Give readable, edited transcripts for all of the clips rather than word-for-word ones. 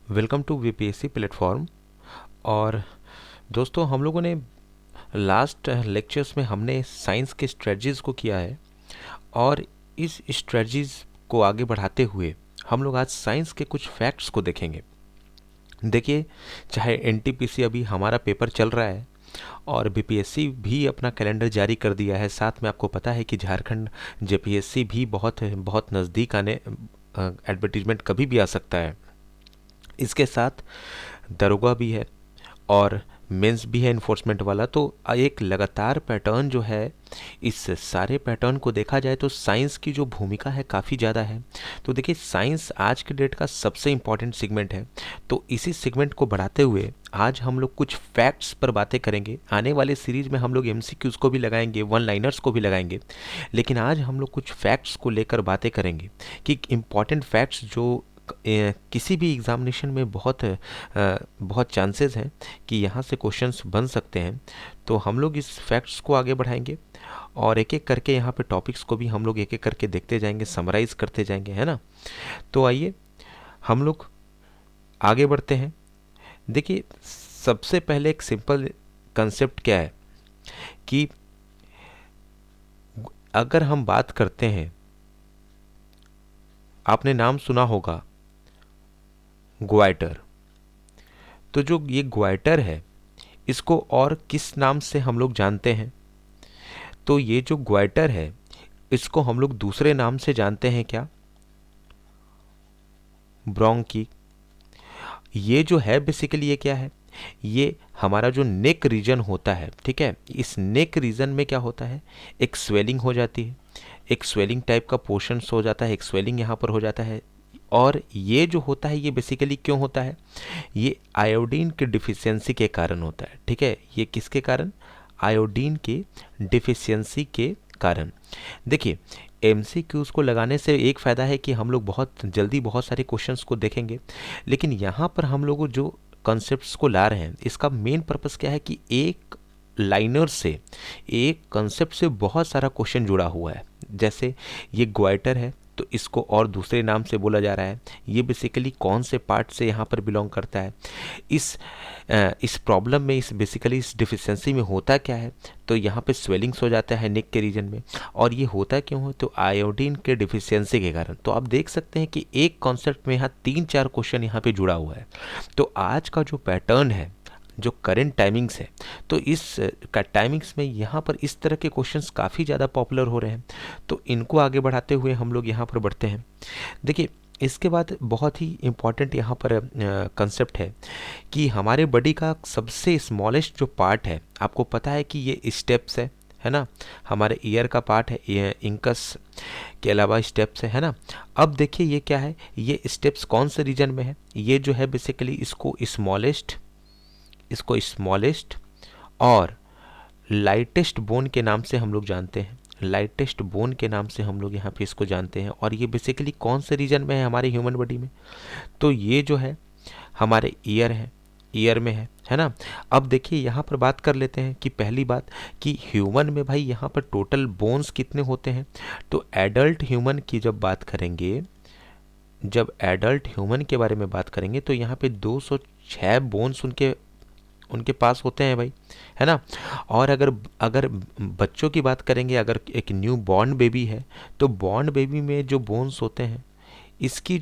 Welcome to VPSC platform. और दोस्तों, हम लोगों ने लास्ट लेक्चर्स में हमने साइंस के स्ट्रेटजीज़ को किया है और इस स्ट्रेटजीज़ को आगे बढ़ाते हुए हम लोग आज साइंस के कुछ फैक्ट्स को देखेंगे। देखिए, चाहे एनटीपीसी अभी हमारा पेपर चल रहा है और बीपीएससी भी अपना कैलेंडर जारी कर दिया है, साथ में आपको पता है कि झारखंड जेपीएससी भी बहुत बहुत नज़दीक आने, एडवर्टीजमेंट कभी भी आ सकता है। इसके साथ दरोगा भी है और मेंस भी है इन्फोर्समेंट वाला। तो एक लगातार पैटर्न जो है, इस सारे पैटर्न को देखा जाए तो साइंस की जो भूमिका है काफ़ी ज़्यादा है। तो देखिए, साइंस आज के डेट का सबसे इम्पॉर्टेंट सेगमेंट है। तो इसी सेगमेंट को बढ़ाते हुए आज हम लोग कुछ फैक्ट्स पर बातें करेंगे। आने वाले सीरीज में हम लोग एमसीक्यूज़ को भी लगाएंगे, वन लाइनर्स को भी लगाएंगे, लेकिन आज हम लोग कुछ फैक्ट्स को लेकर बातें करेंगे कि इम्पॉर्टेंट फैक्ट्स जो किसी भी एग्जामिनेशन में बहुत चांसेस हैं कि यहाँ से क्वेश्चंस बन सकते हैं। तो हम लोग इस फैक्ट्स को आगे बढ़ाएंगे और एक एक करके यहाँ पे टॉपिक्स को भी हम लोग एक एक करके देखते जाएंगे, समराइज करते जाएंगे, है ना। तो आइए हम लोग आगे बढ़ते हैं। देखिए, सबसे पहले एक सिंपल कंसेप्ट क्या है कि अगर हम बात करते हैं, आपने नाम सुना होगा ग्वाइटर। तो जो ये ग्वाइटर है, इसको और किस नाम से हम लोग जानते हैं? तो ये जो ग्वाइटर है, इसको हम लोग दूसरे नाम से जानते हैं क्या? ब्रोंकी। ये जो है बेसिकली ये क्या है? ये हमारा जो नेक रीजन होता है, ठीक है, इस नेक रीजन में क्या होता है, एक स्वेलिंग हो जाती है, एक स्वेलिंग टाइप का पोर्शंस हो जाता है, एक स्वेलिंग यहाँ पर हो जाता है। और ये जो होता है, ये बेसिकली क्यों होता है? ये आयोडीन के डिफिशियंसी के कारण होता है, ठीक है। ये किसके कारण? आयोडीन के डिफिशियंसी के कारण। देखिए, एमसीक्यूज़ को लगाने से एक फ़ायदा है कि हम लोग बहुत जल्दी बहुत सारे क्वेश्चंस को देखेंगे, लेकिन यहाँ पर हम लोग जो कॉन्सेप्ट्स को ला रहे हैं, इसका मेन पर्पस क्या है कि एक लाइनर से, एक कंसेप्ट से बहुत सारा क्वेश्चन जुड़ा हुआ है। जैसे ये ग्वाइटर है, तो इसको और दूसरे नाम से बोला जा रहा है। ये बेसिकली कौन से पार्ट से यहाँ पर बिलोंग करता है? इस प्रॉब्लम में, इस बेसिकली इस डिफिशियंसी में होता क्या है? तो यहाँ पे स्वेलिंग्स हो जाता है नेक के रीजन में। और ये होता क्यों है? तो आयोडीन के डिफिशियंसी के कारण। तो आप देख सकते हैं कि एक कॉन्सेप्ट में यहाँ 3-4 क्वेश्चन यहाँ पे जुड़ा हुआ है। तो आज का जो पैटर्न है, जो करेंट टाइमिंग्स है, तो इस का टाइमिंग्स में यहाँ पर इस तरह के क्वेश्चंस काफ़ी ज़्यादा पॉपुलर हो रहे हैं। तो इनको आगे बढ़ाते हुए हम लोग यहाँ पर बढ़ते हैं। देखिए, इसके बाद बहुत ही इम्पॉर्टेंट यहाँ पर कंसेप्ट है कि हमारे बॉडी का सबसे स्मॉलेस्ट जो पार्ट है, आपको पता है कि ये स्टेप्स है ना। हमारे ईयर का पार्ट है, ये इंकस के अलावा स्टेप्स है ना। अब देखिए ये क्या है, ये स्टेप्स कौन से रीजन में है? ये जो है बेसिकली इसको स्मॉलेस्ट और लाइटेस्ट बोन के नाम से हम लोग जानते हैं। लाइटेस्ट बोन के नाम से हम लोग यहाँ पे इसको जानते हैं। और ये बेसिकली कौन से रीजन में है हमारे ह्यूमन बॉडी में? तो ये जो है हमारे ईयर में है ना। अब देखिए, यहाँ पर बात कर लेते हैं कि पहली बात कि ह्यूमन में भाई यहाँ पर टोटल बोन्स कितने होते हैं? तो एडल्ट ह्यूमन की जब एडल्ट ह्यूमन के बारे में बात करेंगे तो यहाँ पे 206 बोन्स उनके पास होते हैं भाई, है ना। और अगर अगर बच्चों की बात करेंगे, अगर एक न्यू बॉर्न बेबी है, तो बॉर्न बेबी में जो बोन्स होते हैं, इसकी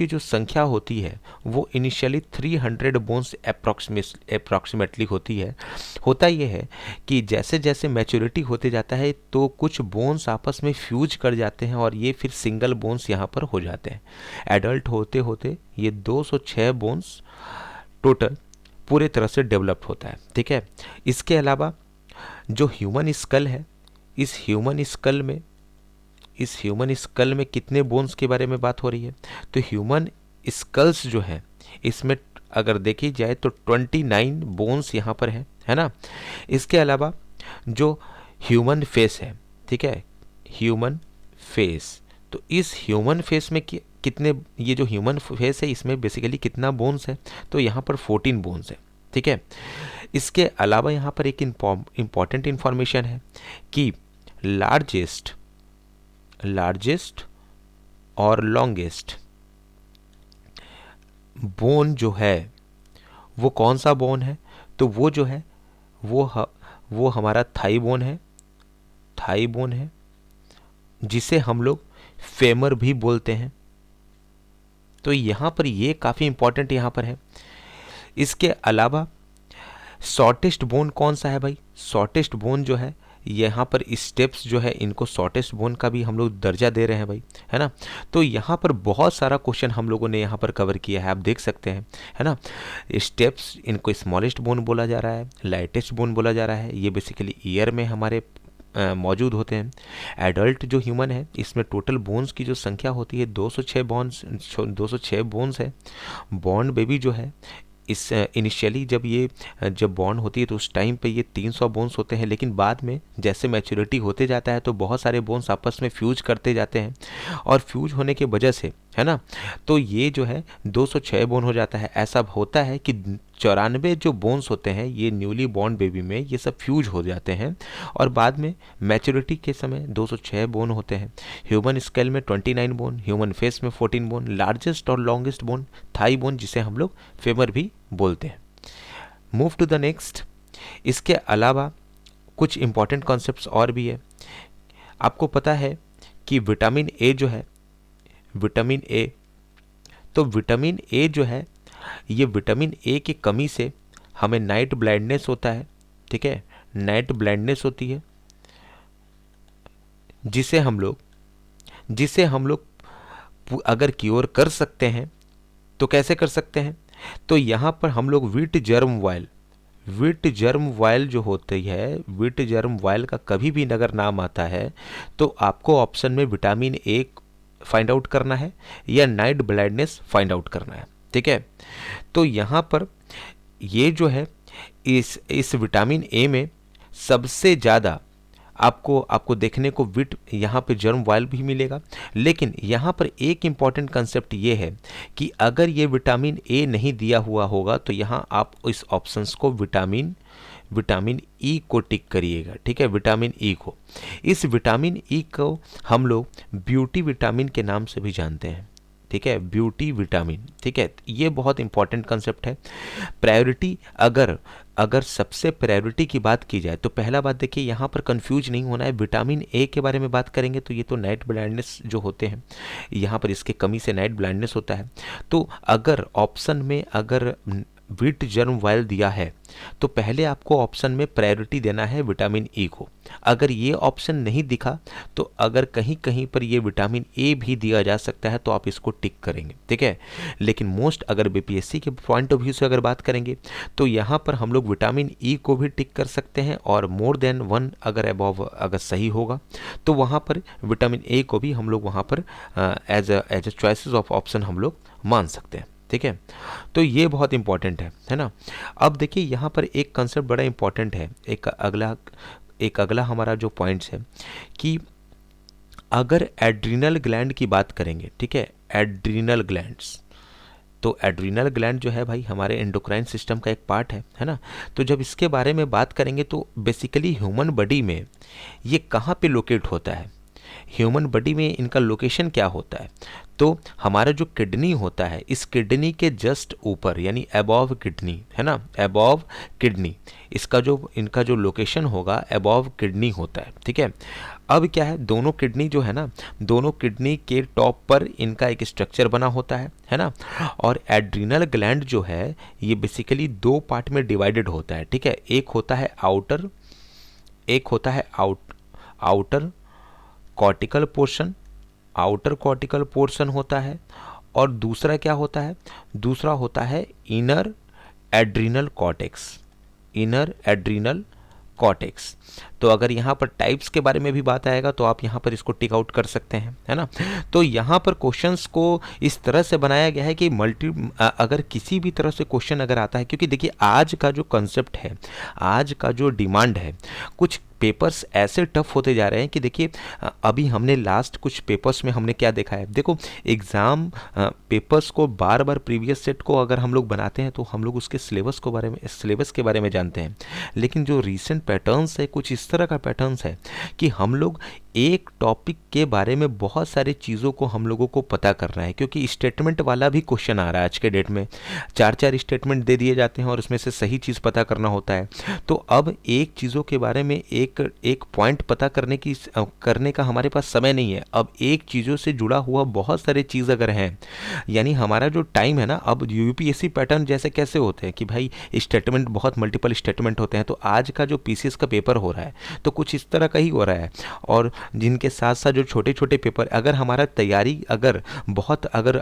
जो संख्या होती है वो इनिशियली 300 बोन्स अप्रॉक्सीमेटली होती है। होता ये है कि जैसे जैसे मैच्योरिटी होते जाता है तो कुछ बोन्स आपस में फ्यूज कर जाते हैं और ये फिर सिंगल बोन्स यहाँ पर हो जाते हैं। एडल्ट होते होते ये 206 बोन्स टोटल पूरे तरह से डेवलप्ड होता है, ठीक है। इसके अलावा जो ह्यूमन स्कल है, इस ह्यूमन स्कल में कितने बोन्स के बारे में बात हो रही है? तो ह्यूमन स्कल्स जो है, इसमें अगर देखी जाए तो 29 बोन्स यहाँ पर है ना। इसके अलावा जो ह्यूमन फेस है, ठीक है, ह्यूमन फेस, तो इस ह्यूमन फेस में कितने, ये जो ह्यूमन फेस है इसमें बेसिकली कितना बोन्स है? तो यहाँ पर 14 बोन्स है, ठीक है। इसके अलावा यहाँ पर एक इम्पॉर्टेंट इंफॉर्मेशन है कि लार्जेस्ट और लॉन्गेस्ट बोन जो है वो कौन सा बोन है? तो वो जो है वो हमारा थाई बोन है, थाई बोन है, जिसे हम लोग फेमर भी बोलते हैं। तो यहाँ पर ये काफ़ी इंपॉर्टेंट यहाँ पर है। इसके अलावा शॉर्टेस्ट बोन कौन सा है भाई? शॉर्टेस्ट बोन जो है यहाँ पर स्टेप्स जो है इनको शॉर्टेस्ट बोन का भी हम लोग दर्जा दे रहे हैं भाई, है ना। तो यहाँ पर बहुत सारा क्वेश्चन हम लोगों ने यहाँ पर कवर किया है, आप देख सकते हैं, है ना। स्टेप्स इनको स्मॉलेस्ट बोन बोला जा रहा है, लाइटेस्ट बोन बोला जा रहा है। ये बेसिकली ईयर में हमारे मौजूद होते हैं। एडल्ट जो ह्यूमन है इसमें टोटल बोन्स की जो संख्या होती है 206 बोन्स है। बॉर्न बेबी जो है इस इनिशियली जब बॉर्न होती है तो उस टाइम पे ये 300 बोन्स होते हैं, लेकिन बाद में जैसे मैच्योरिटी होते जाता है तो बहुत सारे बोन्स आपस में फ्यूज करते जाते हैं, और फ्यूज होने की वजह से, है ना, तो ये जो है 206 बोन हो जाता है। ऐसा होता है कि 94 जो बोन्स होते हैं ये न्यूली बॉर्न बेबी में ये सब फ्यूज हो जाते हैं, और बाद में मैच्योरिटी के समय 206 बोन होते हैं। ह्यूमन स्केल में 29 बोन, ह्यूमन फेस में 14 बोन, लार्जेस्ट और लॉन्गेस्ट बोन थाई बोन, जिसे हम लोग फेमर भी बोलते हैं। Move to the next. इसके अलावा कुछ इंपॉर्टेंट कॉन्सेप्ट्स और भी है। आपको पता है कि विटामिन ए जो है, विटामिन ए, तो विटामिन ए जो है ये विटामिन ए की कमी से हमें नाइट ब्लाइंडनेस होता है, ठीक है, नाइट ब्लाइंडनेस होती है, जिसे हम लोग अगर क्योर कर सकते हैं तो कैसे कर सकते हैं? तो यहाँ पर हम लोग विट जर्म वायल जो होती है, विट जर्म वायल का कभी भी अगर नाम आता है तो आपको ऑप्शन में विटामिन ए फाइंड आउट करना है या नाइट ब्लाइंडनेस फाइंड आउट करना है, ठीक है। तो यहाँ पर ये जो है इस विटामिन ए में सबसे ज़्यादा आपको देखने को विट यहाँ पे जर्म वायल भी मिलेगा। लेकिन यहाँ पर एक इम्पॉर्टेंट कंसेप्ट ये है कि अगर ये विटामिन ए नहीं दिया हुआ होगा तो यहाँ आप इस ऑप्शंस को विटामिन ई को टिक करिएगा, ठीक है, विटामिन ई को। इस विटामिन ई को हम लोग ब्यूटी विटामिन के नाम से भी जानते हैं, ठीक है, ब्यूटी विटामिन, ठीक है। ये बहुत इंपॉर्टेंट कंसेप्ट है। प्रायोरिटी अगर सबसे प्रायोरिटी की बात की जाए तो पहला बात देखिए, यहाँ पर कंफ्यूज नहीं होना है। विटामिन ए के बारे में बात करेंगे तो ये तो नाइट ब्लाइंडनेस जो होते हैं, यहाँ पर इसके कमी से नाइट ब्लाइंडनेस होता है। तो अगर ऑप्शन में अगर विट जर्म वायल दिया है तो पहले आपको ऑप्शन में प्रायोरिटी देना है विटामिन ई को। अगर ये ऑप्शन नहीं दिखा तो अगर कहीं कहीं पर ये विटामिन ए भी दिया जा सकता है तो आप इसको टिक करेंगे, ठीक है। लेकिन मोस्ट अगर बीपीएससी के पॉइंट ऑफ व्यू से अगर बात करेंगे तो यहाँ पर हम लोग विटामिन ई को भी टिक कर सकते हैं, और मोर देन 1 अगर अबव अगर सही होगा तो वहाँ पर विटामिन ए को भी हम लोग वहाँ पर as a choices of option हम लोग मान सकते हैं, ठीक है। तो ये बहुत इंपॉर्टेंट है ना। अब देखिए यहाँ पर एक कंसेप्ट बड़ा इंपॉर्टेंट है। एक अगला हमारा जो पॉइंट्स है कि अगर एड्रीनल ग्लैंड की बात करेंगे, ठीक है, एड्रीनल ग्लैंड्स, तो एड्रीनल ग्लैंड जो है भाई हमारे एंडोक्राइन सिस्टम का एक पार्ट है ना। तो जब इसके बारे में बात करेंगे तो बेसिकली ह्यूमन बॉडी में ये कहाँ पे लोकेट होता है, ह्यूमन बॉडी में इनका लोकेशन क्या होता है? तो हमारा जो किडनी होता है इस किडनी के जस्ट ऊपर, यानी अबव किडनी, है ना, अबव किडनी, इनका जो लोकेशन होगा अबव किडनी होता है, ठीक है। अब क्या है, दोनों किडनी जो है ना, दोनों किडनी के टॉप पर इनका एक स्ट्रक्चर बना होता है ना। और एड्रीनल ग्लैंड जो है ये बेसिकली 2 पार्ट में डिवाइडेड होता है, ठीक है। एक होता है outer cortical portion, outer cortical portion होता है, और दूसरा क्या होता है, दूसरा होता है inner adrenal cortex, inner adrenal cortex. तो अगर यहाँ पर टाइप्स के बारे में भी बात आएगा तो आप यहाँ पर इसको टिक आउट कर सकते हैं, है ना। तो यहाँ पर क्वेश्चंस को इस तरह से बनाया गया है कि अगर किसी भी तरह से क्वेश्चन अगर आता है, क्योंकि देखिए आज का जो कंसेप्ट है, आज का जो डिमांड है, कुछ पेपर्स ऐसे टफ होते जा रहे हैं कि देखिए अभी हमने लास्ट कुछ पेपर्स में हमने क्या देखा है, देखो एग्ज़ाम पेपर्स को बार बार प्रीवियस सेट को अगर हम लोग बनाते हैं तो हम लोग उसके सिलेबस के बारे में जानते हैं, लेकिन जो रीसेंट पैटर्न्स है कुछ इस तरह का पैटर्न्स है कि हम लोग एक टॉपिक के बारे में बहुत सारी चीज़ों को हम लोगों को पता करना है, क्योंकि स्टेटमेंट वाला भी क्वेश्चन आ रहा है आज के डेट में। 4-4 स्टेटमेंट दे दिए जाते हैं और उसमें से सही चीज़ पता करना होता है। तो अब एक चीज़ों के बारे में एक एक पॉइंट पता करने का हमारे पास समय नहीं है। अब एक चीज़ों से जुड़ा हुआ बहुत सारे चीज़ अगर हैं, यानी हमारा जो टाइम है ना, अब यूपीएससी पैटर्न जैसे कैसे होते हैं कि भाई स्टेटमेंट, बहुत मल्टीपल स्टेटमेंट होते हैं, तो आज का जो पीसीएस का पेपर हो रहा है तो कुछ इस तरह का ही हो रहा है। और जिनके साथ साथ जो छोटे छोटे पेपर, अगर हमारा तैयारी अगर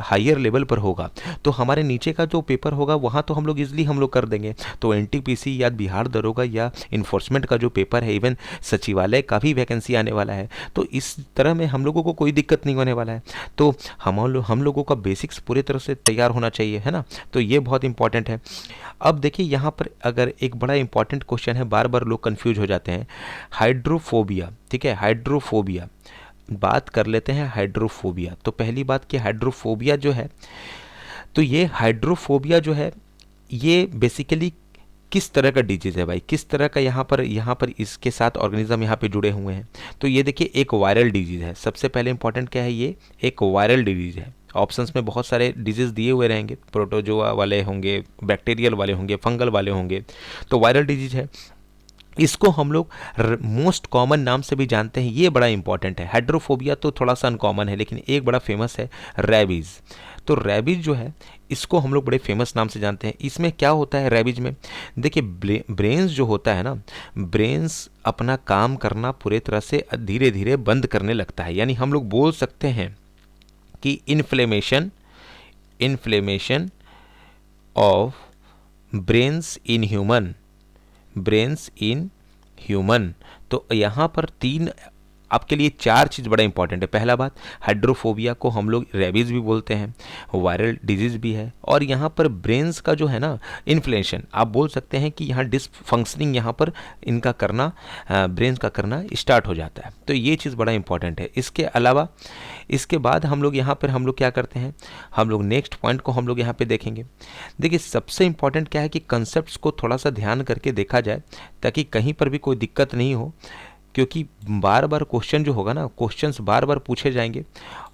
हायर लेवल पर होगा तो हमारे नीचे का जो पेपर होगा वहाँ तो हम लोग इजीली हम लोग कर देंगे। तो एनटीपीसी या बिहार दरोगा या इन्फोर्समेंट का जो पेपर है, इवन सचिवालय का भी वैकेंसी आने वाला है, तो इस तरह में हम लोगों को कोई दिक्कत नहीं होने वाला है। तो हम लोगों का बेसिक्स पूरी तरह से तैयार होना चाहिए, है ना। तो ये बहुत इंपॉर्टेंट है। अब देखिए यहाँ पर अगर एक बड़ा इंपॉर्टेंट क्वेश्चन है, बार बार लोग कंफ्यूज हो जाते हैं, हाइड्रोफोबिया। ठीक है, हाइड्रोफोबिया बात कर लेते हैं। हाइड्रोफोबिया, तो पहली बात कि हाइड्रोफोबिया जो है, तो ये हाइड्रोफोबिया जो है ये बेसिकली किस तरह का डिजीज़ है भाई, किस तरह का यहाँ पर इसके साथ ऑर्गेनिज्म यहाँ पे जुड़े हुए हैं। तो ये देखिए एक वायरल डिजीज़ है। सबसे पहले इंपॉर्टेंट क्या है, ये एक वायरल डिजीज़ है। ऑप्शंस में बहुत सारे डिजीज़ दिए हुए रहेंगे, प्रोटोजोआ वाले होंगे, बैक्टीरियल वाले होंगे, फंगल वाले होंगे, तो वायरल डिजीज़ है। इसको हम लोग मोस्ट कॉमन नाम से भी जानते हैं, ये बड़ा इंपॉर्टेंट है। हाइड्रोफोबिया तो थोड़ा सा अनकॉमन है, लेकिन एक बड़ा फेमस है रैबीज़। तो रैबीज़ जो है इसको हम लोग बड़े फेमस नाम से जानते हैं। इसमें क्या होता है रैबीज़ में, देखिए ब्रेन्स जो होता है ना, ब्रेन्स अपना काम करना पूरे तरह से धीरे धीरे बंद करने लगता है। यानी हम लोग बोल सकते हैं कि inflammation of brains in human. तो यहाँ पर आपके लिए 4 चीज़ बड़ा इंपॉर्टेंट है। पहला बात, हाइड्रोफोबिया को हम लोग रेबीज़ भी बोलते हैं, वायरल डिजीज़ भी है, और यहाँ पर ब्रेन्स का जो है ना इन्फ्लेमेशन, आप बोल सकते हैं कि यहाँ डिसफंक्शनिंग यहाँ पर इनका करना, ब्रेन्स का करना स्टार्ट हो जाता है। तो ये चीज़ बड़ा इंपॉर्टेंट है। इसके अलावा इसके बाद हम लोग क्या करते हैं, हम लोग नेक्स्ट पॉइंट को हम लोग यहाँ पे देखेंगे। देखिए सबसे इंपॉर्टेंट क्या है कि कंसेप्ट्स को थोड़ा सा ध्यान करके देखा जाए, ताकि कहीं पर भी कोई दिक्कत नहीं हो, क्योंकि बार बार क्वेश्चन जो होगा ना, क्वेश्चंस बार बार पूछे जाएंगे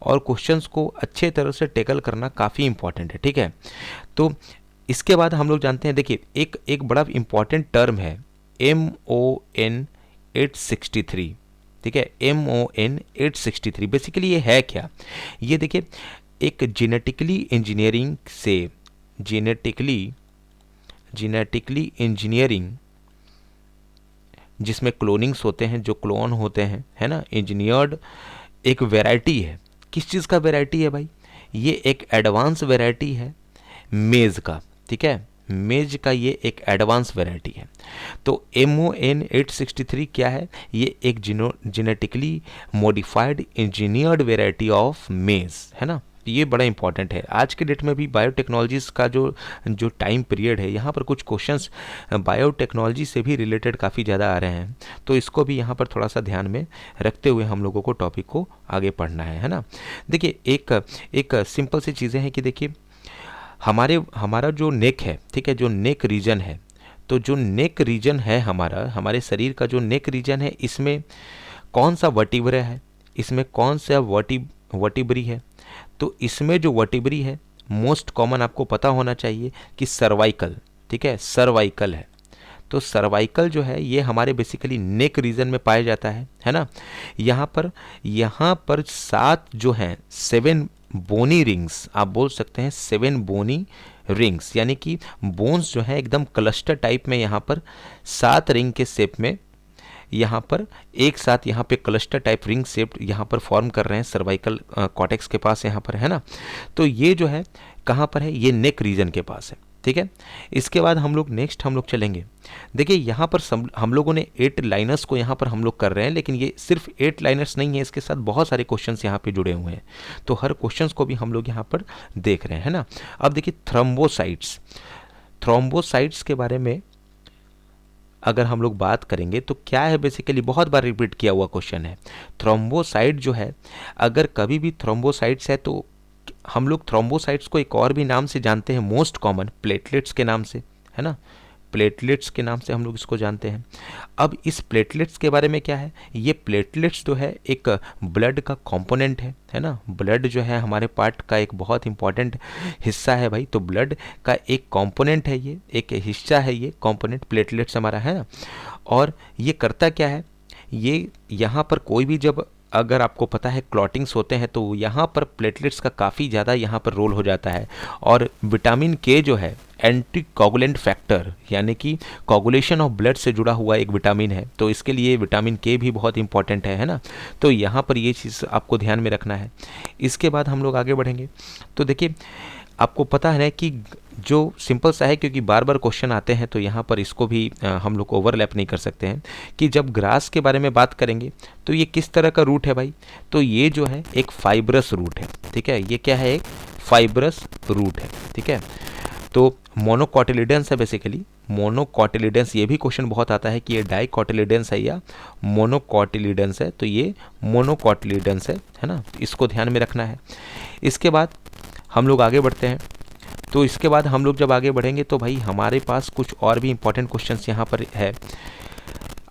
और क्वेश्चंस को अच्छे तरह से टैकल करना काफ़ी इंपॉर्टेंट है। ठीक है, तो इसके बाद हम लोग जानते हैं, देखिए एक बड़ा इंपॉर्टेंट टर्म है MON 863। ठीक है, MON 863 बेसिकली ये है क्या, ये देखिए एक जेनेटिकली इंजीनियरिंग जिसमें क्लोनिंग्स होते हैं, जो क्लोन होते हैं, है ना, इंजीनियर्ड एक वैरायटी है। किस चीज़ का वैरायटी है भाई, ये एक एडवांस वैरायटी है मेज़ का। ठीक है, मेज का ये एक एडवांस वैरायटी है। तो MON 863 क्या है, ये एक genetically modified engineered variety of मेज, है ना। ये बड़ा इंपॉर्टेंट है। आज के डेट में भी बायोटेक्नोलॉजीज़ का जो टाइम पीरियड है, यहाँ पर कुछ क्वेश्चंस बायोटेक्नोलॉजी से भी रिलेटेड काफ़ी ज़्यादा आ रहे हैं, तो इसको भी यहाँ पर थोड़ा सा ध्यान में रखते हुए हम लोगों को टॉपिक को आगे पढ़ना है ना। देखिए एक सिंपल सी चीज़ें हैं कि देखिए हमारा जो नेक है, ठीक है, जो नेक रीजन है, तो जो नेक रीजन है हमारे शरीर का जो नेक रीजन है, इसमें कौन सा वर्टिब्रा है, इसमें कौन सा वर्टिब्री है। तो इसमें जो वर्टिब्री है मोस्ट कॉमन आपको पता होना चाहिए कि सर्वाइकल। ठीक है, सर्वाइकल है। तो सर्वाइकल जो है ये हमारे बेसिकली नेक रीजन में पाया जाता है ना। यहाँ पर 7 जो हैं 7 बोनी रिंग्स, आप बोल सकते हैं 7 बोनी रिंग्स, यानी कि बोन्स जो है एकदम क्लस्टर टाइप में यहाँ पर 7 रिंग के शेप में यहाँ पर एक साथ यहाँ पे क्लस्टर टाइप रिंग शेप यहाँ पर फॉर्म कर रहे हैं सर्वाइकल कॉर्टेक्स के पास यहाँ पर, है ना। तो ये जो है कहाँ पर है, ये नेक रीजन के पास है। ठीक है, इसके बाद हम लोग चलेंगे। देखिए यहाँ पर हम लोगों ने 8 लाइनर्स को यहाँ पर हम लोग कर रहे हैं, लेकिन ये सिर्फ 8 लाइनर्स नहीं है, इसके साथ बहुत सारे क्वेश्चंस यहाँ पे जुड़े हुए हैं, तो हर क्वेश्चंस को भी हम लोग यहाँ पर देख रहे हैं ना। अब देखिए थ्रोम्बोसाइट्स के बारे में अगर हम लोग बात करेंगे तो क्या है, बेसिकली बहुत बार रिपीट किया हुआ क्वेश्चन है। थ्रोम्बोसाइट जो है, अगर कभी भी थ्रोम्बोसाइट्स है तो हम लोग थ्रोम्बोसाइट्स को एक और भी नाम से जानते हैं, मोस्ट कॉमन प्लेटलेट्स के नाम से, है ना। प्लेटलेट्स के नाम से हम लोग इसको जानते हैं। अब इस प्लेटलेट्स के बारे में क्या है, ये प्लेटलेट्स जो है एक ब्लड का कंपोनेंट है ना। ब्लड जो है हमारे पार्ट का एक बहुत इंपॉर्टेंट हिस्सा है भाई, तो ब्लड का एक कंपोनेंट है, ये एक हिस्सा है, ये कंपोनेंट प्लेटलेट्स हमारा है ना। और ये करता क्या है, ये यहाँ पर कोई भी जब अगर आपको पता है क्लॉटिंग्स होते हैं तो यहाँ पर प्लेटलेट्स का काफ़ी ज़्यादा यहाँ पर रोल हो जाता है। और विटामिन के जो है एंटी कोगुलेंट फैक्टर, यानी कि कोगुलेशन ऑफ ब्लड से जुड़ा हुआ एक विटामिन है, तो इसके लिए विटामिन के भी बहुत इंपॉर्टेंट है ना। तो यहाँ पर ये चीज़ आपको ध्यान में रखना है। इसके बाद हम लोग आगे बढ़ेंगे तो देखिए आपको पता है ना कि जो सिंपल सा है, क्योंकि बार बार क्वेश्चन आते हैं तो यहाँ पर इसको भी हम लोग ओवरलैप नहीं कर सकते हैं कि जब ग्रास के बारे में बात करेंगे तो ये किस तरह का रूट है भाई, तो ये जो है एक फाइब्रस रूट है, ठीक है। ये क्या है, एक फाइब्रस रूट है, ठीक है। तो मोनोकोटिलिडेंस है बेसिकली, मोनोकोटिलिडेंस। ये भी क्वेश्चन बहुत आता है कि ये डाइकोटिलिडेंस है या मोनोकोटिलिडेंस है, तो ये मोनोकोटिलिडेंस है ना, इसको ध्यान में रखना है। इसके बाद हम लोग आगे बढ़ते हैं, तो इसके बाद हम लोग जब आगे बढ़ेंगे तो भाई हमारे पास कुछ और भी इंपॉर्टेंट क्वेश्चंस यहाँ पर है।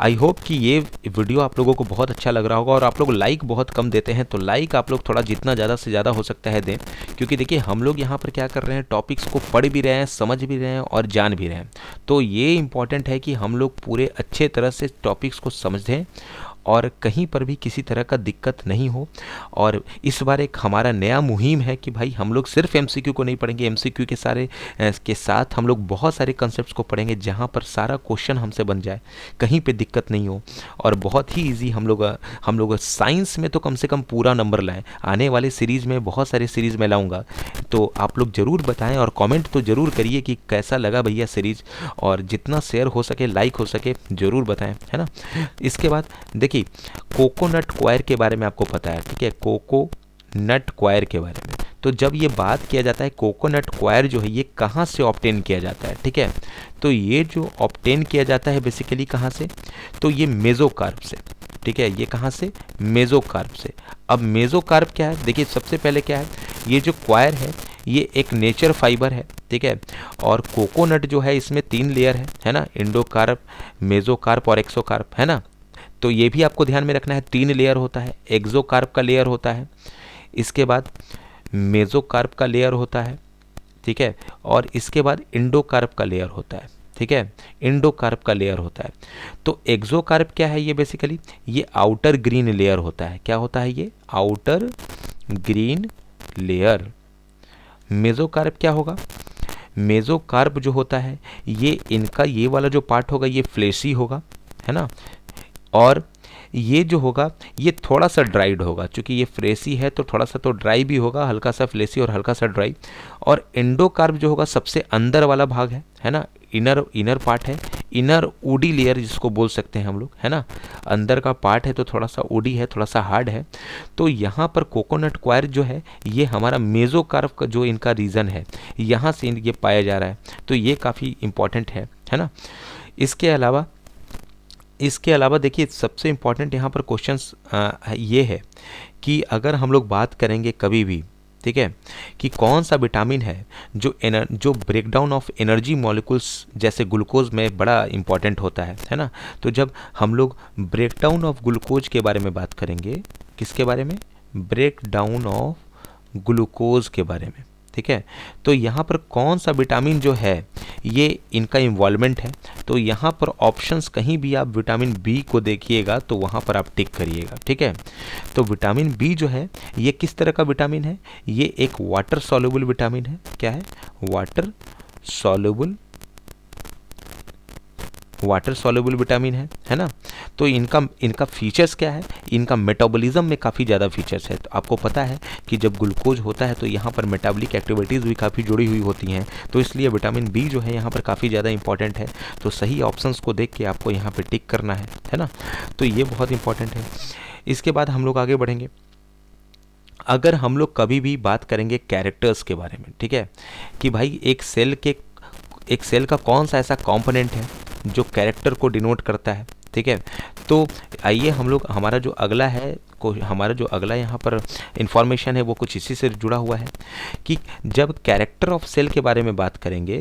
आई होप कि ये वीडियो आप लोगों को बहुत अच्छा लग रहा होगा। और आप लोग लाइक बहुत कम देते हैं, तो लाइक आप लोग थोड़ा जितना ज़्यादा से ज़्यादा हो सकता है दें, क्योंकि देखिए हम लोग यहाँ पर क्या कर रहे हैं, टॉपिक्स को पढ़ भी रहे हैं, समझ भी रहे हैं और जान भी रहे हैं। तो ये इंपॉर्टेंट है कि हम लोग पूरे अच्छे तरह से टॉपिक्स को समझें और कहीं पर भी किसी तरह का दिक्कत नहीं हो। और इस बार एक हमारा नया मुहिम है कि भाई हम लोग सिर्फ एमसीक्यू को नहीं पढ़ेंगे, एमसीक्यू के सारे के साथ हम लोग बहुत सारे कंसेप्ट्स को पढ़ेंगे जहाँ पर सारा क्वेश्चन हमसे बन जाए, कहीं पे दिक्कत नहीं हो। और बहुत ही इजी हम लोग साइंस में तो कम से कम पूरा नंबर लाएं। आने वाले सीरीज़ में बहुत सारे सीरीज़ में लाऊंगा, तो आप लोग ज़रूर बताएं और कमेंट तो ज़रूर करिए कि कैसा लगा भैया सीरीज़, और जितना शेयर हो सके, लाइक हो सके, ज़रूर बताएं, है ना। इसके बाद देखिए कोकोनट क्वायर के बारे में आपको पता है, ठीक है, कोकोनट क्वायर के बारे में। तो जब ये बात किया जाता है कोकोनट क्वायर जो है ये कहाँ से ऑब्टेन किया जाता है, ठीक है, तो ये जो ऑब्टेन किया जाता है बेसिकली कहाँ से, तो ये मेसोकार्प से, ठीक है। ये कहाँ से, मेसोकार्प से। अब मेसोकार्प क्या है, देखिए सबसे पहले क्या है, ये जो क्वायर है ये एक नेचर फाइबर है, ठीक है। और कोकोनट जो है इसमें 3 लेयर है ना, इंडोकार्प, मेसोकार्प और एक्सोकार्प, है ना। तो ये भी आपको ध्यान में रखना है, 3 लेयर होता है। एक्सोकार्प का लेयर होता है, इसके बाद मेसोकार्प का लेयर होता है, ठीक है, और इसके बाद इंडोकार्प का लेयर होता है, ठीक है, इंडोकार्प का लेयर होता है। तो एक्सोकार्प क्या है, ये बेसिकली ये आउटर ग्रीन लेयर होता है। क्या होता है, ये आउटर ग्रीन लेयर। मेसोकार्प क्या होगा, मेसोकार्प जो होता है ये इनका ये वाला जो पार्ट होगा ये फ्लेशी होगा, है ना। और ये जो होगा ये थोड़ा सा ड्राइड होगा, क्योंकि ये फ्लेशी है तो थोड़ा सा तो ड्राई भी होगा, हल्का सा फ्लेशी और हल्का सा ड्राई। और एंडोकार्प जो होगा सबसे अंदर वाला भाग है ना, इनर पार्ट है, इनर वुडी लेयर जिसको बोल सकते हैं हम लोग, है ना। अंदर का पार्ट है तो थोड़ा सा वुडी है, थोड़ा सा हार्ड है। तो यहाँ पर कोकोनट क्वायर जो है ये हमारा मेसोकार्प का जो इनका रीजन है, यहाँ से ये पाया जा रहा है, तो ये काफ़ी इंपॉर्टेंट है ना। इसके अलावा देखिए सबसे इम्पॉर्टेंट यहाँ पर क्वेश्चंस ये है कि अगर हम लोग बात करेंगे कभी भी, ठीक है, कि कौन सा विटामिन है जो ब्रेकडाउन ऑफ एनर्जी मॉलिक्यूल्स जैसे ग्लूकोज में बड़ा इंपॉर्टेंट होता है ना। तो जब हम लोग ब्रेकडाउन ऑफ ग्लूकोज के बारे में बात करेंगे, किसके बारे में, ब्रेकडाउन ऑफ ग्लूकोज के बारे में, ठीक है, तो यहाँ पर कौन सा विटामिन जो है ये इनका इन्वॉल्वमेंट है। तो यहाँ पर ऑप्शंस कहीं भी आप विटामिन बी को देखिएगा तो वहाँ पर आप टिक करिएगा, ठीक है। तो विटामिन बी जो है ये किस तरह का विटामिन है, ये एक वाटर सॉल्युबल विटामिन है। क्या है, वाटर सॉल्युबल विटामिन है ना। तो इनका फीचर्स क्या है, इनका मेटाबॉलिज्म में काफ़ी ज़्यादा फीचर्स है। तो आपको पता है कि जब ग्लूकोज होता है तो यहाँ पर मेटाबॉलिक एक्टिविटीज़ भी काफ़ी जुड़ी हुई होती हैं, तो इसलिए विटामिन बी जो है यहाँ पर काफ़ी ज़्यादा इंपॉर्टेंट है। तो सही ऑप्शंस को देख के आपको यहाँ पर टिक करना है ना। तो ये बहुत इंपॉर्टेंट है। इसके बाद हम लोग आगे बढ़ेंगे, अगर हम लोग कभी भी बात करेंगे कैरेक्टर्स के बारे में, ठीक है, कि भाई एक सेल का कौन सा ऐसा कंपोनेंट है जो कैरेक्टर को डिनोट करता है, ठीक है। तो आइए हम लोग हमारा जो अगला यहाँ पर इंफॉर्मेशन है वो कुछ इसी से जुड़ा हुआ है कि जब कैरेक्टर ऑफ सेल के बारे में बात करेंगे,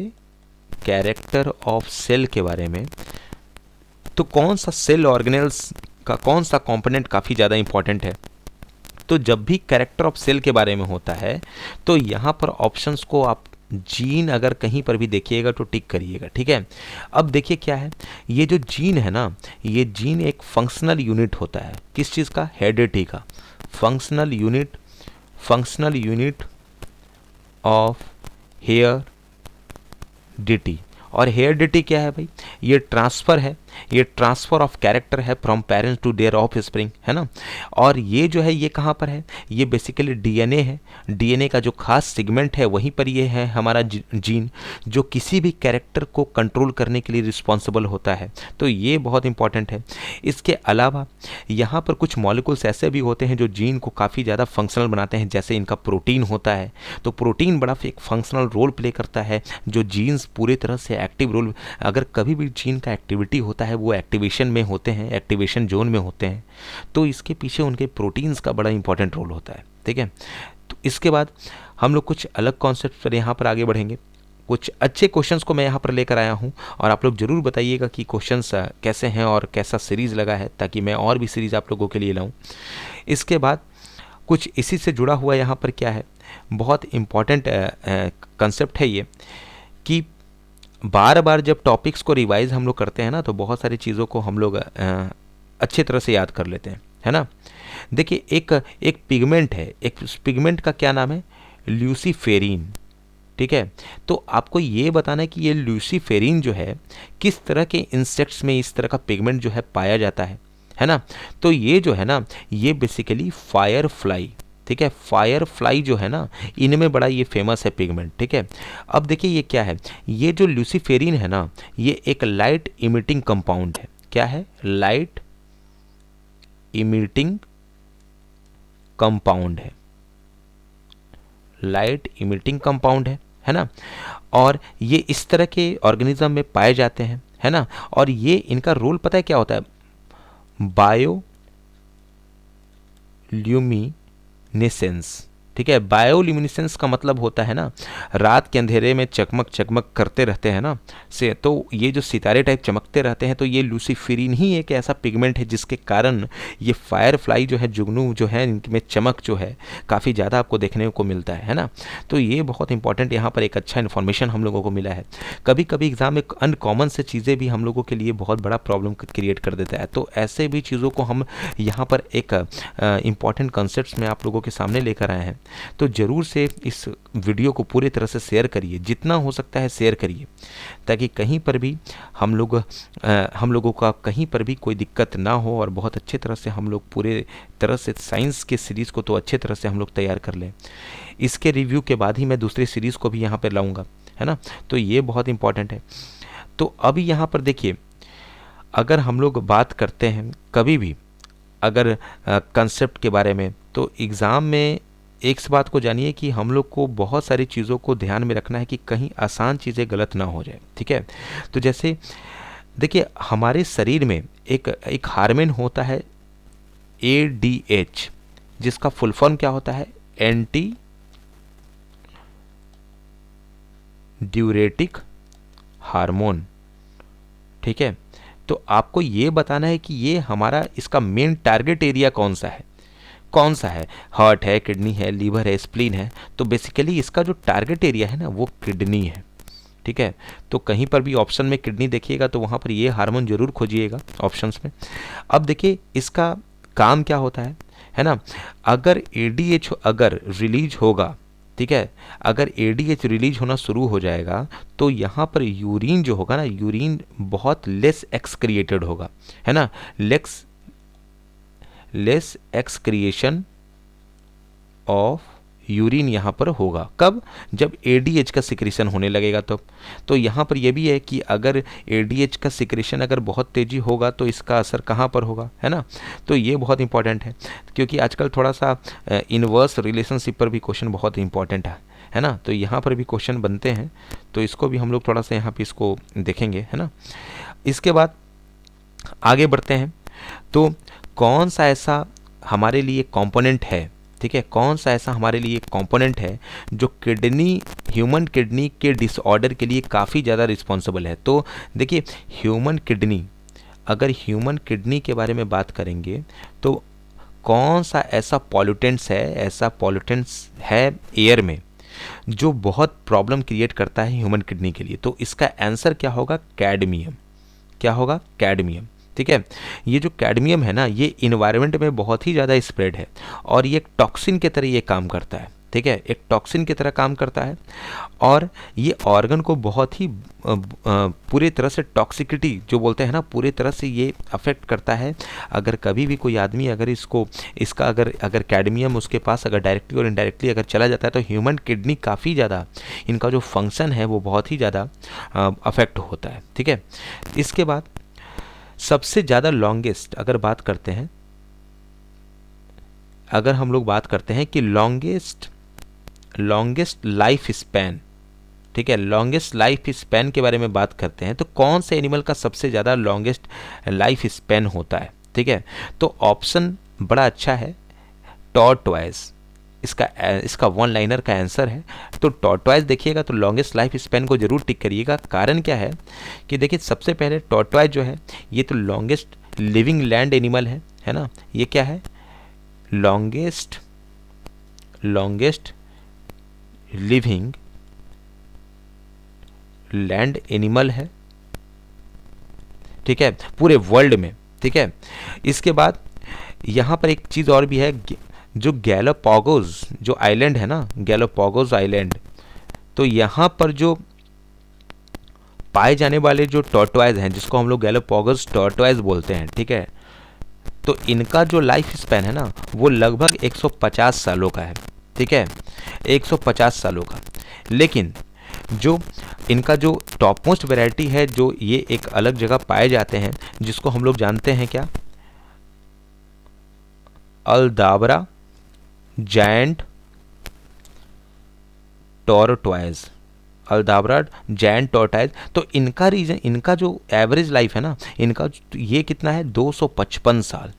कैरेक्टर ऑफ सेल के बारे में, तो कौन सा सेल ऑर्गेनेल्स का कौन सा कंपोनेंट काफ़ी ज़्यादा इंपॉर्टेंट है। तो जब भी कैरेक्टर ऑफ सेल के बारे में होता है तो यहाँ पर ऑप्शंस को आप जीन अगर कहीं पर भी देखिएगा तो टिक करिएगा, ठीक है। अब देखिए क्या है, ये जो जीन है ना, ये जीन एक फंक्शनल यूनिट होता है। किस चीज़ का? हेरिडिटी का। Functional unit of heredity. और हेरिडिटी क्या है भाई? ये ट्रांसफ़र है, ये ट्रांसफ़र ऑफ कैरेक्टर है from parents to their offspring, है ना। और ये जो है ये कहाँ पर है? ये बेसिकली डीएनए है। डीएनए का जो खास सेगमेंट है वहीं पर ये है हमारा जीन, जो किसी भी कैरेक्टर को कंट्रोल करने के लिए रिस्पॉन्सिबल होता है। तो ये बहुत इंपॉर्टेंट है। इसके अलावा यहाँ पर कुछ मॉलिक्यूल्स ऐसे भी होते हैं जो जीन को काफ़ी ज़्यादा फंक्शनल बनाते हैं, जैसे इनका प्रोटीन होता है। तो प्रोटीन बड़ा एक फंक्शनल रोल प्ले करता है, जो जीन्स पूरी तरह से एक्टिव रोल, अगर कभी भी जीन का एक्टिविटी होता है वो एक्टिवेशन में होते हैं, एक्टिवेशन जोन में होते हैं, तो इसके पीछे उनके प्रोटीन्स का बड़ा इंपॉर्टेंट रोल होता है, ठीक है। तो इसके बाद हम लोग कुछ अलग कॉन्सेप्ट पर यहाँ पर आगे बढ़ेंगे। कुछ अच्छे क्वेश्चंस को मैं यहाँ पर लेकर आया हूँ और आप लोग ज़रूर बताइएगा कि क्वेश्चंस कैसे हैं और कैसा सीरीज़ लगा है, ताकि मैं और भी सीरीज़ आप लोगों के लिए लाऊँ। इसके बाद कुछ इसी से जुड़ा हुआ यहाँ पर क्या है, बहुत इम्पॉर्टेंट कंसेप्ट है ये, कि बार बार जब टॉपिक्स को रिवाइज हम लोग करते हैं ना, तो बहुत सारी चीज़ों को हम लोग अच्छे तरह से याद कर लेते हैं, है ना। देखिए एक पिगमेंट है, एक पिगमेंट का क्या नाम है? ल्यूसीफेरिन, ठीक है। तो आपको ये बताना है कि ये ल्यूसीफेरिन जो है किस तरह के इंसेक्ट्स में इस तरह का पिगमेंट जो है पाया जाता है ना। तो ये जो है ना, ये बेसिकली फायर फ्लाई, ठीक है। फायर फ्लाई जो है ना, इनमें बड़ा ये फेमस है पिगमेंट, ठीक है। अब देखिए ये क्या है, ये जो ल्यूसीफेरिन है ना, ये एक लाइट इमिटिंग कंपाउंड है। क्या है? लाइट इमिटिंग कंपाउंड है, लाइट इमिटिंग कंपाउंड है ना। और ये इस तरह के ऑर्गेनिज्म में पाए जाते हैं, है ना। और ये इनका रोल पता है क्या होता है? बायोल्यूमिनेसेंस, ठीक है। बायोल्यूमिनेसेंस का मतलब होता है ना, रात के अंधेरे में चकमक चकमक करते रहते हैं ना से, तो ये जो सितारे टाइप चमकते रहते हैं, तो ये ल्यूसीफेरिन ही एक ऐसा पिगमेंट है जिसके कारण ये फायर फ्लाई जो है, जुगनू जो है, इनमें चमक जो है काफ़ी ज़्यादा आपको देखने को मिलता है ना। तो ये बहुत इंपॉर्टेंट यहाँ पर एक अच्छा इन्फॉर्मेशन हम लोगों को मिला है। कभी कभी एग्जाम में अनकॉमन से चीज़ें भी हम लोगों के लिए बहुत बड़ा प्रॉब्लम क्रिएट कर देता है, तो ऐसे भी चीज़ों को हम यहाँ पर एक इम्पॉर्टेंट कॉन्सेप्ट्स में आप लोगों के सामने लेकर आए हैं। तो ज़रूर से इस वीडियो को पूरी तरह से शेयर करिए, जितना हो सकता है शेयर करिए, ताकि कहीं पर भी हम लोगों का कहीं पर भी कोई दिक्कत ना हो, और बहुत अच्छे तरह से हम लोग पूरे तरह से साइंस के सीरीज़ को तो अच्छे तरह से हम लोग तैयार कर लें। इसके रिव्यू के बाद ही मैं दूसरी सीरीज़ को भी यहाँ पर लाऊंगा, है ना। तो ये बहुत इंपॉर्टेंट है। तो अभी यहाँ पर देखिए, अगर हम लोग बात करते हैं कभी भी अगर कंसेप्ट के बारे में, तो एग्ज़ाम में एक बात को जानिए कि हम लोग को बहुत सारी चीज़ों को ध्यान में रखना है कि कहीं आसान चीज़ें गलत ना हो जाए, ठीक है। तो जैसे देखिए, हमारे शरीर में एक हार्मोन होता है ADH, जिसका फुल फॉर्म क्या होता है? एंटी ड्यूरेटिक हार्मोन, ठीक है। तो आपको ये बताना है कि ये हमारा इसका मेन टारगेट एरिया कौन सा है? हार्ट है, किडनी है, लीवर है, स्प्लीन है। तो बेसिकली इसका जो टारगेट एरिया है ना, वो किडनी है, ठीक है। तो कहीं पर भी ऑप्शन में किडनी देखिएगा तो वहाँ पर ये हार्मोन जरूर खोजिएगा ऑप्शंस में। अब देखिए इसका काम क्या होता है ना। अगर ADH अगर रिलीज होगा, ठीक है, अगर ADH रिलीज होना शुरू हो जाएगा, तो यहाँ पर यूरिन जो होगा ना, यूरिन बहुत लेस एक्सक्रिएटेड होगा, है ना। लेस एक्सक्रिएशन ऑफ यूरिन यहाँ पर होगा। कब? जब ADH का सिक्रेशन होने लगेगा तब। तो यहाँ पर यह भी है कि अगर ADH का सिक्रेशन अगर बहुत तेज़ी होगा तो इसका असर कहाँ पर होगा, है ना। तो ये बहुत इंपॉर्टेंट है, क्योंकि आजकल थोड़ा सा इनवर्स रिलेशनशिप पर भी क्वेश्चन बहुत इंपॉर्टेंट है ना। तो यहाँ पर भी क्वेश्चन बनते हैं, तो इसको भी हम लोग थोड़ा सा यहाँ पे इसको देखेंगे, है ना। इसके बाद आगे बढ़ते हैं। तो कौन सा ऐसा हमारे लिए कंपोनेंट है, ठीक ठीक है, कौन सा ऐसा हमारे लिए कंपोनेंट है जो ह्यूमन किडनी के डिसऑर्डर के लिए काफ़ी ज़्यादा रिस्पॉन्सिबल है। तो देखिए, अगर ह्यूमन किडनी के बारे में बात करेंगे तो कौन सा ऐसा पॉल्यूटेंट्स है एयर में जो बहुत प्रॉब्लम क्रिएट करता है ह्यूमन किडनी के लिए। तो इसका आंसर क्या होगा? कैडमियम। क्या होगा? कैडमियम। ठीक है, ये जो कैडमियम है ना, ये इन्वायरमेंट में बहुत ही ज़्यादा स्प्रेड है और ये एक टॉक्सिन की तरह ये काम करता है। ठीक है, एक टॉक्सिन की तरह काम करता है और ये ऑर्गन को बहुत ही पूरी तरह से टॉक्सिसिटी जो बोलते हैं ना, पूरी तरह से ये अफेक्ट करता है। अगर कभी भी कोई आदमी अगर इसका अगर कैडमियम उसके पास अगर डायरेक्टली और इनडायरेक्टली अगर चला जाता है तो ह्यूमन किडनी काफ़ी ज़्यादा, इनका जो फंक्शन है वो बहुत ही ज़्यादा अफेक्ट होता है। ठीक है, इसके बाद सबसे ज़्यादा लॉन्गेस्ट अगर हम लोग बात करते हैं कि लॉन्गेस्ट लाइफ स्पैन, ठीक है, लॉन्गेस्ट लाइफ स्पैन के बारे में बात करते हैं तो कौन से एनिमल का सबसे ज़्यादा लॉन्गेस्ट लाइफ स्पैन होता है? ठीक है, तो ऑप्शन बड़ा अच्छा है, टॉर्टॉइज। इसका वन लाइनर का आंसर है। तो टॉर्टॉइज देखिएगा तो लॉन्गेस्ट लाइफ स्पैन को जरूर टिक करिएगा। कारण क्या है कि देखिए, सबसे पहले टॉर्टॉइज जो है ये तो लॉन्गेस्ट लिविंग लैंड एनिमल है ना। ये क्या है? लॉन्गेस्ट लिविंग लैंड एनिमल है, ठीक है, पूरे वर्ल्ड में। ठीक है, इसके बाद यहां पर एक चीज और भी है, जो गैलापागोस जो आइलैंड है ना, गैलापागोस आइलैंड, तो यहां पर जो पाए जाने वाले जो टॉर्टॉइज हैं जिसको हम लोग गैलापागोस टॉर्टॉइज बोलते हैं, ठीक है, तो इनका जो लाइफ स्पैन है ना वो लगभग 150 सालों का है। ठीक है, 150 सालों का। लेकिन जो इनका जो टॉप मोस्ट वैरायटी है, जो ये एक अलग जगह पाए जाते हैं जिसको हम लोग जानते हैं क्या? अल्दाबरा जायंट टॉर्टॉइज, अल्दाबरा जायंट टॉर्टॉइज। तो इनका जो एवरेज लाइफ है ना, इनका ये कितना है? 255 साल।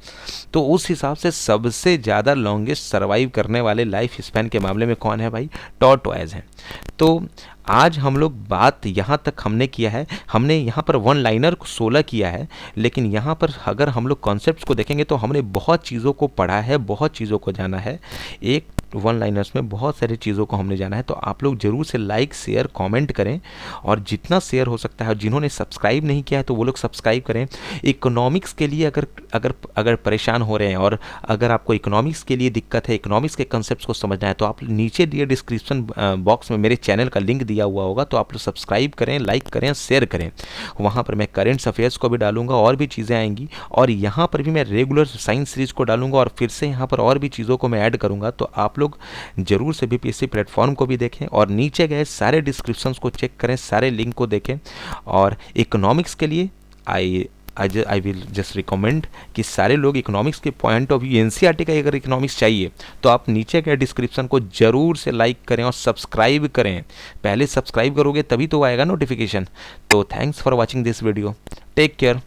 तो उस हिसाब से सबसे ज़्यादा लॉन्गेस्ट सर्वाइव करने वाले लाइफ स्पैन के मामले में कौन है भाई? टॉर्टॉइज हैं। तो आज हम लोग बात यहाँ तक हमने किया है, हमने यहाँ पर वन लाइनर को 16 किया है, लेकिन यहाँ पर अगर हम लोग कॉन्सेप्ट्स को देखेंगे तो हमने बहुत चीज़ों को पढ़ा है, बहुत चीज़ों को जाना है। एक वन लाइनर्स में बहुत सारी चीज़ों को हमने जाना है। तो आप लोग जरूर से लाइक शेयर कमेंट करें और जितना शेयर हो सकता है, और जिन्होंने सब्सक्राइब नहीं किया है तो वो लोग सब्सक्राइब करें। इकोनॉमिक्स के लिए अगर परेशान हो रहे हैं और अगर आपको इकोनॉमिक्स के लिए दिक्कत है, इकोनॉमिक्स के कंसेप्ट्स को समझना है, तो आप नीचे दिए डिस्क्रिप्शन बॉक्स में मेरे चैनल का लिंक दिया हुआ होगा, तो आप लोग सब्सक्राइब करें, लाइक करें, शेयर करें। वहाँ पर मैं करेंट्स अफेयर्स को भी डालूंगा और भी चीज़ें आएंगी, और यहाँ पर भी मैं रेगुलर साइंस सीरीज को डालूंगा और फिर से यहाँ पर और भी चीज़ों को मैं ऐड करूँगा। तो आप लोग जरूर से बीपीएससी प्लेटफॉर्म को भी देखें और नीचे गए सारे डिस्क्रिप्शंस को चेक करें, सारे लिंक को देखें। और इकोनॉमिक्स के लिए आई विल जस्ट रिकमेंड कि सारे लोग इकोनॉमिक्स के पॉइंट ऑफ व्यू, एनसीईआरटी का अगर इकोनॉमिक्स चाहिए तो आप नीचे के डिस्क्रिप्शन को जरूर से लाइक करें और सब्सक्राइब करें। पहले सब्सक्राइब करोगे तभी तो आएगा नोटिफिकेशन। तो thanks for watching this video, take care.